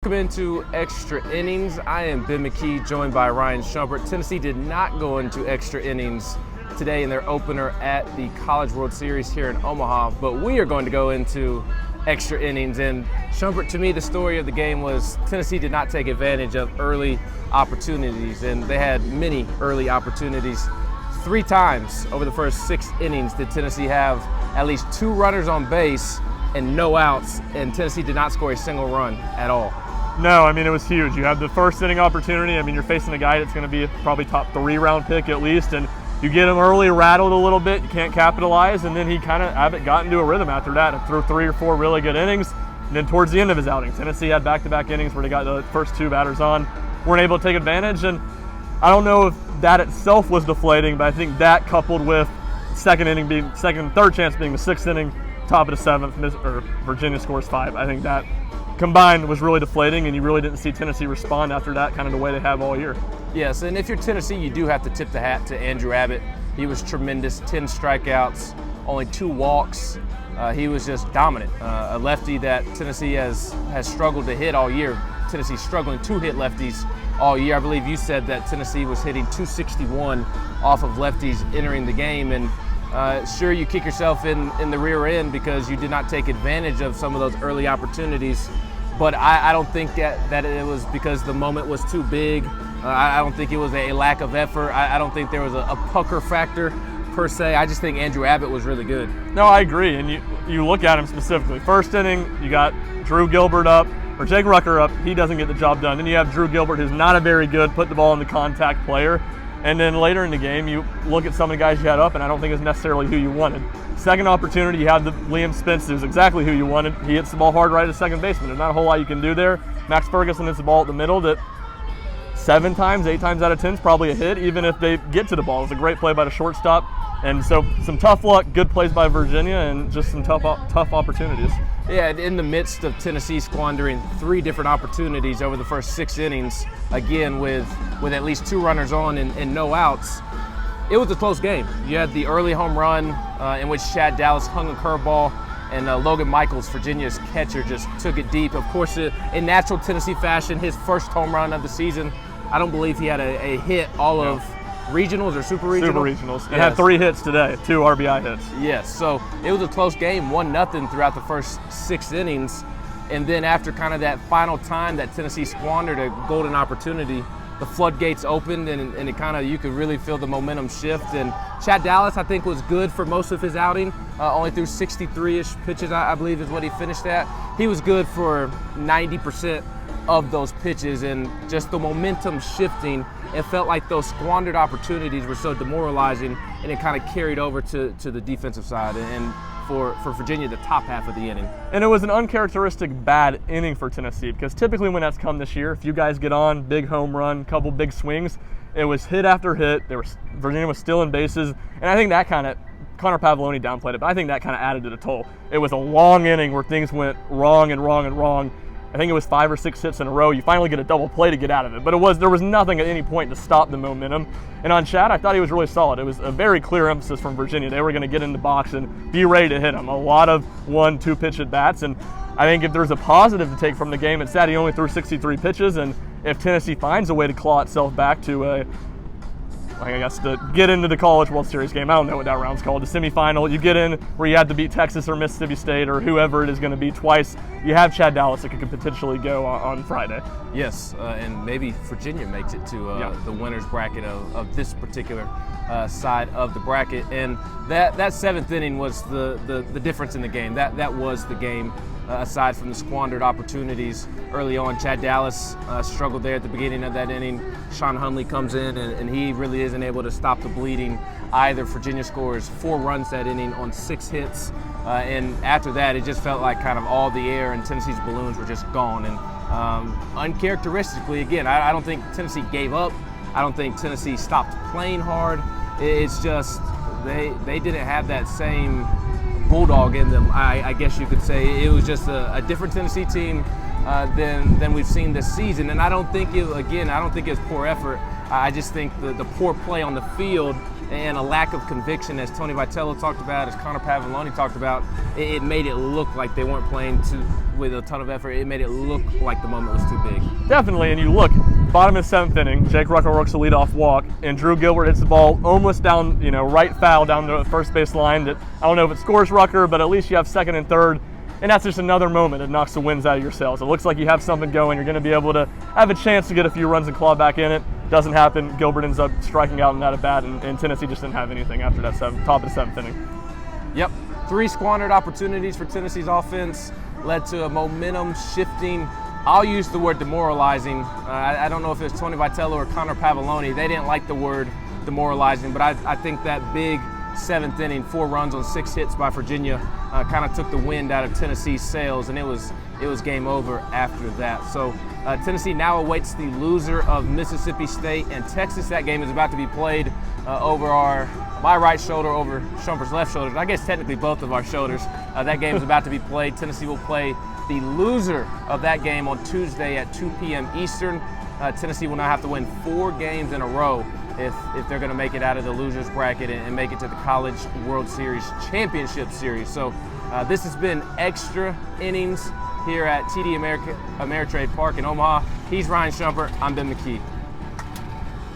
Welcome into Extra Innings. I am Ben McKee, joined by Ryan Schumpert. Tennessee did not go into extra innings today in their opener at the College World Series here in Omaha, but we are going to go into extra innings. And Schumpert, to me, the story of the game was Tennessee did not take advantage of early opportunities, and they had many early opportunities. 3 times over the first 6 innings did Tennessee have at least 2 runners on base and no outs, and Tennessee did not score a single run at all. No, I mean, it was huge. You have the first inning opportunity. I mean, you're facing a guy that's going to be probably top 3 round pick at least, and you get him early, rattled a little bit, you can't capitalize, and then Abbott got into a rhythm after that and threw 3 or 4 really good innings. And then towards the end of his outing, Tennessee had back-to-back innings where they got the first 2 batters on, weren't able to take advantage, and I don't know if that itself was deflating, but I think that coupled with second and third chance being the 6th inning, top of the 7th, or Virginia scores 5. I think that combined was really deflating, and you really didn't see Tennessee respond after that, kind of the way they have all year. Yes, and if you're Tennessee, you do have to tip the hat to Andrew Abbott. He was tremendous, 10 strikeouts, only 2 walks. He was just dominant. A lefty that Tennessee has struggled to hit all year. Tennessee's struggling to hit lefties all year. I believe you said that Tennessee was hitting .261 off of lefties entering the game, and sure, you kick yourself in the rear end because you did not take advantage of some of those early opportunities. But I don't think that it was because the moment was too big. I don't think it was a lack of effort. I don't think there was a pucker factor per se. I just think Andrew Abbott was really good. No, I agree. And you look at him specifically. First inning, you got Drew Gilbert up, or Jake Rucker up. He doesn't get the job done. Then you have Drew Gilbert, who's not a very good put the ball in the contact player. And then later in the game, you look at some of the guys you had up, and I don't think it's necessarily who you wanted. Second opportunity, you have the Liam Spence, who's exactly who you wanted. He hits the ball hard right at second baseman. There's not a whole lot you can do there. Max Ferguson hits the ball at the middle that 7 times, 8 times out of 10 is probably a hit, even if they get to the ball. It's a great play by the shortstop. And so some tough luck, good plays by Virginia, and just some tough opportunities. Yeah, in the midst of Tennessee squandering 3 different opportunities over the first 6 innings, again with at least 2 runners on and no outs, it was a close game. You had the early home run in which Chad Dallas hung a curveball, and Logan Michaels, Virginia's catcher, just took it deep. Of course, in natural Tennessee fashion, his first home run of the season. I don't believe he had a hit all of regionals or super regionals? Super regionals. It had 3 hits today, 2 RBI hits. Yes, so it was a close game, 1-0 throughout the first 6 innings. And then after kind of that final time that Tennessee squandered a golden opportunity, the floodgates opened, and it kind of, you could really feel the momentum shift. And Chad Dallas, I think, was good for most of his outing. Only threw 63-ish pitches, I believe is what he finished at. He was good for 90% of those pitches, and just the momentum shifting, it felt like those squandered opportunities were so demoralizing, and it kind of carried over to the defensive side and for Virginia, the top half of the inning. And it was an uncharacteristic bad inning for Tennessee, because typically when that's come this year, if you guys get on, big home run, couple big swings, it was hit after hit. Virginia was still in bases, and I think that kind of, Connor Pavoloni downplayed it, but I think that kind of added to the toll. It was a long inning where things went wrong and wrong and wrong. I think it was 5 or 6 hits in a row. You finally get a double play to get out of it. But there was nothing at any point to stop the momentum. And on Chad, I thought he was really solid. It was a very clear emphasis from Virginia. They were going to get in the box and be ready to hit him. A lot of 1-2 pitch at bats. And I think if there's a positive to take from the game, it's that he only threw 63 pitches. And if Tennessee finds a way to claw itself back to to get into the College World Series game, I don't know what that round's called, the semifinal, you get in where you had to beat Texas or Mississippi State or whoever it is going to be twice, you have Chad Dallas that could potentially go on Friday. Yes, and maybe Virginia makes it to the winner's bracket of this particular side of the bracket. And that 7th inning was the difference in the game. That was the game. Aside from the squandered opportunities early on, Chad Dallas struggled there at the beginning of that inning. Sean Hunley comes in, and he really isn't able to stop the bleeding either. Virginia scores 4 runs that inning on 6 hits. And after that, it just felt like kind of all the air and Tennessee's balloons were just gone. And uncharacteristically, again, I don't think Tennessee gave up. I don't think Tennessee stopped playing hard. It's just they didn't have that same bulldog in them, I guess you could say. It was just a different Tennessee team than we've seen this season. And I don't think it's poor effort. I just think the poor play on the field and a lack of conviction, as Tony Vitello talked about, as Connor Pavoloni talked about, it made it look like they weren't playing with a ton of effort. It made it look like the moment was too big. Definitely, and you look, bottom of the 7th inning, Jake Rucker works a leadoff walk, and Drew Gilbert hits the ball almost down, right foul down the first base line. That I don't know if it scores Rucker, but at least you have second and third. And that's just another moment that knocks the winds out of your sails. It looks like you have something going. You're going to be able to have a chance to get a few runs and claw back in it. Doesn't happen. Gilbert ends up striking out in that at bat, and Tennessee just didn't have anything after that top of the 7th inning. Yep. 3 squandered opportunities for Tennessee's offense led to a momentum shifting. I'll use the word demoralizing. I don't know if it's Tony Vitello or Connor Pavoloni. They didn't like the word demoralizing, but I think that big 7th inning, 4 runs on 6 hits by Virginia, kind of took the wind out of Tennessee's sails, and it was game over after that. So Tennessee now awaits the loser of Mississippi State and Texas. That game is about to be played over my right shoulder, over Schumpert's left shoulder. I guess technically both of our shoulders. That game is about to be played. Tennessee will play the loser of that game on Tuesday at 2 p.m. Eastern. Tennessee will now have to win 4 games in a row if they're going to make it out of the losers bracket and make it to the College World Series Championship Series. So this has been Extra Innings here at TD Ameritrade Park in Omaha. He's Ryan Schumpert. I'm Ben McKee.